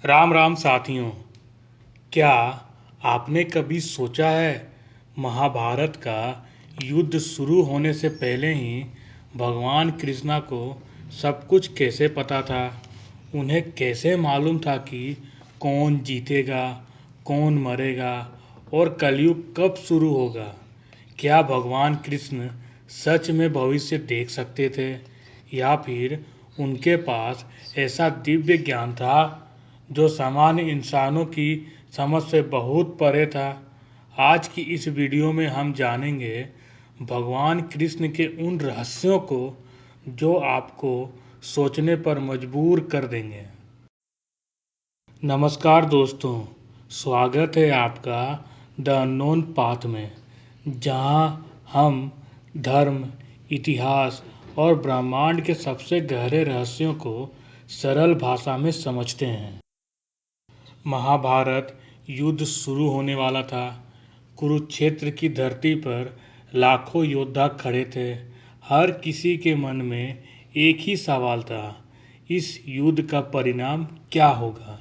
राम राम साथियों। क्या आपने कभी सोचा है महाभारत का युद्ध शुरू होने से पहले ही भगवान कृष्णा को सब कुछ कैसे पता था। उन्हें कैसे मालूम था कि कौन जीतेगा, कौन मरेगा और कलयुग कब शुरू होगा। क्या भगवान कृष्ण सच में भविष्य देख सकते थे या फिर उनके पास ऐसा दिव्य ज्ञान था जो सामान्य इंसानों की समझ से बहुत परे था। आज की इस वीडियो में हम जानेंगे भगवान कृष्ण के उन रहस्यों को जो आपको सोचने पर मजबूर कर देंगे। नमस्कार दोस्तों, स्वागत है आपका द अननोन पाथ में, जहां हम धर्म, इतिहास और ब्रह्मांड के सबसे गहरे रहस्यों को सरल भाषा में समझते हैं। महाभारत युद्ध शुरू होने वाला था। कुरुक्षेत्र की धरती पर लाखों योद्धा खड़े थे। हर किसी के मन में एक ही सवाल था, इस युद्ध का परिणाम क्या होगा।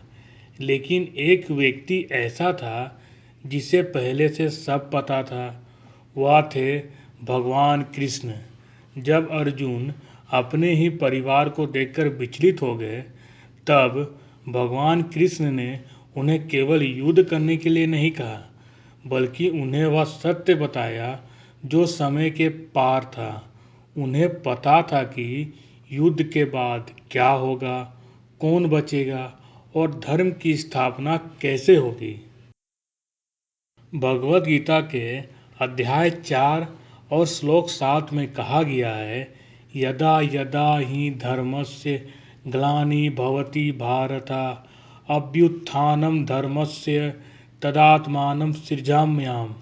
लेकिन एक व्यक्ति ऐसा था जिसे पहले से सब पता था। वह थे भगवान कृष्ण। जब अर्जुन अपने ही परिवार को देखकर विचलित हो गए, तब भगवान कृष्ण ने उन्हें केवल युद्ध करने के लिए नहीं कहा, बल्कि उन्हें वह सत्य बताया जो समय के पार था। उन्हें पता था कि युद्ध के बाद क्या होगा, कौन बचेगा और धर्म की स्थापना कैसे होगी। भगवद गीता के अध्याय 4 और श्लोक 7 में कहा गया है, यदा यदा हि धर्मस्य ग्लानि भवति भारत अभ्युत्थानं धर्मस्य तदात्मानं सृजाम्यहम्।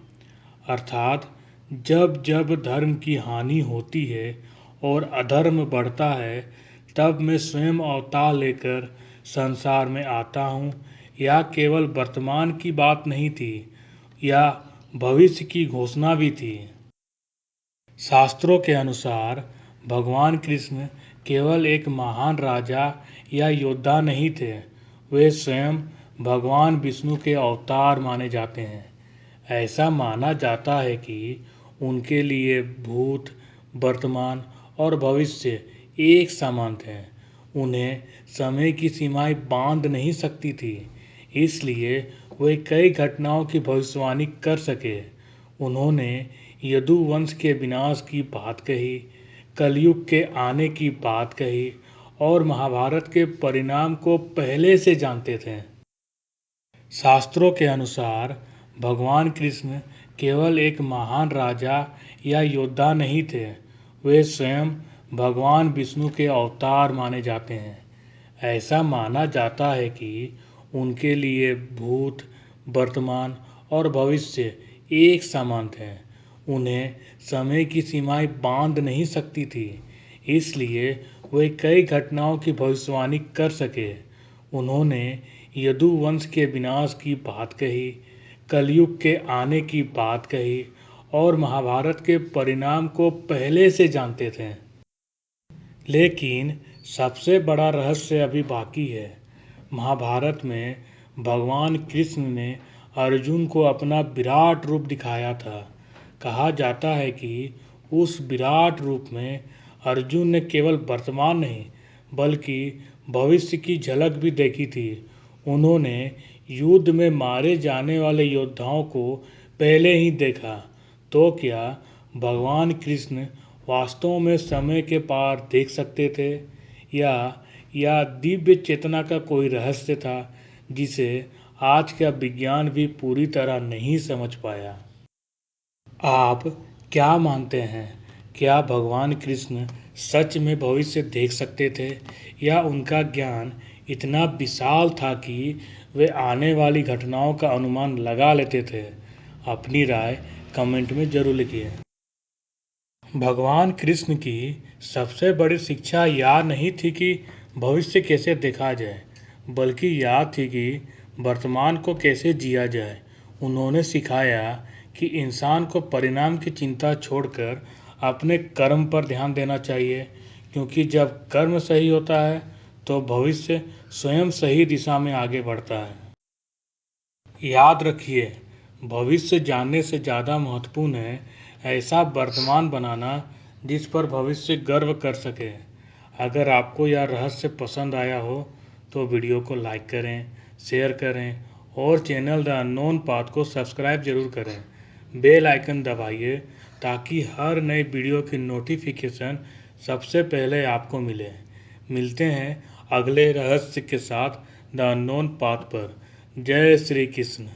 अर्थात जब जब धर्म की हानि होती है और अधर्म बढ़ता है, तब मैं स्वयं अवतार लेकर संसार में आता हूँ। यह केवल वर्तमान की बात नहीं थी, या भविष्य की घोषणा भी थी। शास्त्रों के अनुसार भगवान कृष्ण केवल एक महान राजा या योद्धा नहीं थे, वे स्वयं भगवान विष्णु के अवतार माने जाते हैं। ऐसा माना जाता है कि उनके लिए भूत, वर्तमान और भविष्य एक समान थे। उन्हें समय की सीमाएं बांध नहीं सकती थी, इसलिए वे कई घटनाओं की भविष्यवाणी कर सके। उन्होंने यदु वंश के विनाश की बात कही, कलयुग के आने की बात कही और महाभारत के परिणाम को पहले से जानते थे। शास्त्रों के अनुसार भगवान कृष्ण केवल एक महान राजा या योद्धा नहीं थे, वे स्वयं भगवान विष्णु के अवतार माने जाते हैं। ऐसा माना जाता है कि उनके लिए भूत, वर्तमान और भविष्य एक समान थे। उन्हें समय की सीमाएं बांध नहीं सकती थी, इसलिए वे कई घटनाओं की भविष्यवाणी कर सके। उन्होंने यदु वंश के विनाश की बात कही, कलयुग के आने की बात कही और महाभारत के परिणाम को पहले से जानते थे। लेकिन सबसे बड़ा रहस्य अभी बाकी है। महाभारत में भगवान कृष्ण ने अर्जुन को अपना विराट रूप दिखाया था। कहा जाता है कि उस विराट रूप में अर्जुन ने केवल वर्तमान नहीं, बल्कि भविष्य की झलक भी देखी थी। उन्होंने युद्ध में मारे जाने वाले योद्धाओं को पहले ही देखा। तो क्या भगवान कृष्ण वास्तव में समय के पार देख सकते थे, या दिव्य चेतना का कोई रहस्य था जिसे आज का विज्ञान भी पूरी तरह नहीं समझ पाया। आप क्या मानते हैं, क्या भगवान कृष्ण सच में भविष्य देख सकते थे, या उनका ज्ञान इतना विशाल था कि वे आने वाली घटनाओं का अनुमान लगा लेते थे? अपनी राय कमेंट में जरूर लिखिए। भगवान कृष्ण की सबसे बड़ी शिक्षा यह नहीं थी कि भविष्य कैसे देखा जाए, बल्कि यह थी कि वर्तमान को कैसे जिया जाए। उन्होंने सिखाया कि इंसान को परिणाम की चिंता छोड़कर अपने कर्म पर ध्यान देना चाहिए, क्योंकि जब कर्म सही होता है तो भविष्य स्वयं सही दिशा में आगे बढ़ता है। याद रखिए, भविष्य जानने से ज़्यादा महत्वपूर्ण है ऐसा वर्तमान बनाना जिस पर भविष्य गर्व कर सके। अगर आपको यह रहस्य पसंद आया हो तो वीडियो को लाइक करें, शेयर करें और चैनल द अननोन पाथ को सब्सक्राइब जरूर करें। बेल आइकन दबाइए ताकि हर नए वीडियो की नोटिफिकेशन सबसे पहले आपको मिले। मिलते हैं अगले रहस्य के साथ द अननोन पाथ पर। जय श्री कृष्ण।